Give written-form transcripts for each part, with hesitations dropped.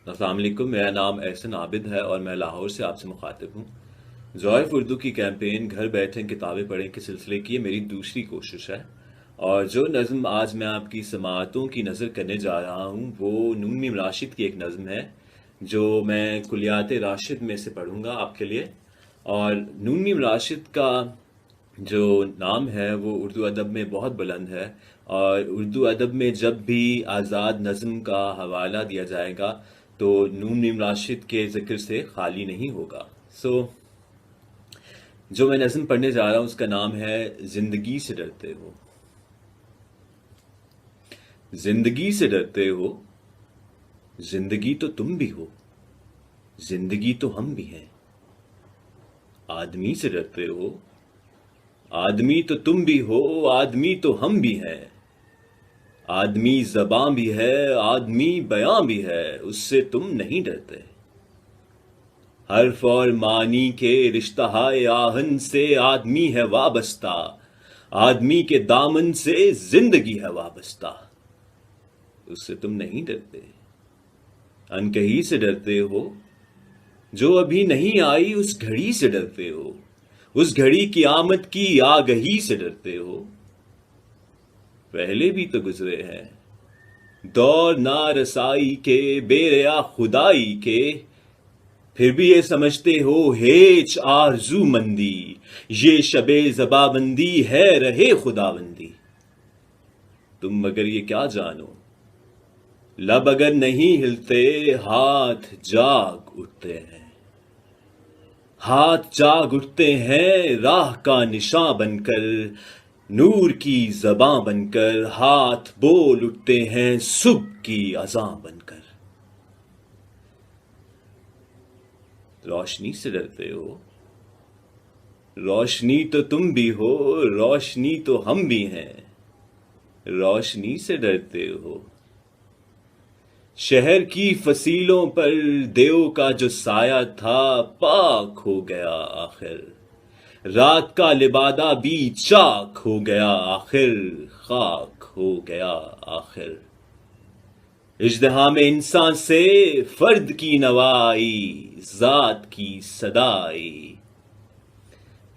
السلام علیکم، میرا نام احسن عابد ہے اور میں لاہور سے آپ سے مخاطب ہوں۔ ضعیف اردو کی کیمپین گھر بیٹھیں کتابیں پڑھیں کے سلسلے کی یہ میری دوسری کوشش ہے، اور جو نظم آج میں آپ کی سماعتوں کی نظر کرنے جا رہا ہوں وہ نون میم راشد کی ایک نظم ہے جو میں کلیات راشد میں سے پڑھوں گا آپ کے لیے۔ اور نون میم راشد کا جو نام ہے وہ اردو ادب میں بہت بلند ہے، اور اردو ادب میں جب بھی آزاد نظم کا حوالہ دیا جائے گا تو نون میم راشد کے ذکر سے خالی نہیں ہوگا۔ جو میں نظم پڑھنے جا رہا ہوں اس کا نام ہے زندگی سے ڈرتے ہو۔ زندگی سے ڈرتے ہو، زندگی تو تم بھی ہو، زندگی تو ہم بھی ہیں۔ آدمی سے ڈرتے ہو، آدمی تو تم بھی ہو، آدمی تو ہم بھی ہیں۔ آدمی زباں بھی ہے، آدمی بیاں بھی ہے، اس سے تم نہیں ڈرتے۔ حرف اور معنی کے رشتہ آہن سے آدمی ہے وابستہ، آدمی کے دامن سے زندگی ہے وابستہ، اس سے تم نہیں ڈرتے۔ انکہی سے ڈرتے ہو، جو ابھی نہیں آئی اس گھڑی سے ڈرتے ہو، اس گھڑی کی آمد کی آگہی سے ڈرتے ہو۔ پہلے بھی تو گزرے ہیں دور نارسائی کے، بے ریا خدائی کے، پھر بھی یہ سمجھتے ہو ہیچ آرزو مندی، یہ شب زبابندی ہے رہے خداوندی۔ تم مگر یہ کیا جانو، لب اگر نہیں ہلتے ہاتھ جاگ اٹھتے ہیں، ہاتھ جاگ اٹھتے ہیں راہ کا نشاں بن کر، نور کی زباں بن کر، ہاتھ بول اٹھتے ہیں صبح کی اذاں بن کر۔ روشنی سے ڈرتے ہو، روشنی تو تم بھی ہو، روشنی تو ہم بھی ہیں۔ روشنی سے ڈرتے ہو، شہر کی فصیلوں پر دیو کا جو سایہ تھا پاک ہو گیا آخر، رات کا لبادہ بھی چاک ہو گیا آخر، خاک ہو گیا آخر۔ اژدہام انسان سے فرد کی نوائی، ذات کی صدائی،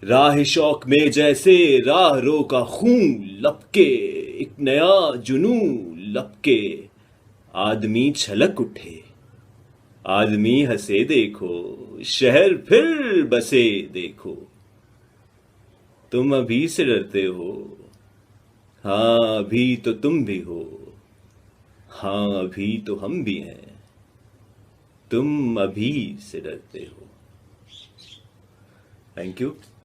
راہ شوق میں جیسے راہ رو کا خون لپکے، ایک نیا جنون لپکے، آدمی چھلک اٹھے، آدمی ہنسے دیکھو، شہر پھر بسے دیکھو۔ تم ابھی سے ڈرتے ہو، ہاں ابھی تو تم بھی ہو، ہاں ابھی تو ہم بھی ہیں۔ تم ابھی سے ڈرتے ہو۔ Thank you.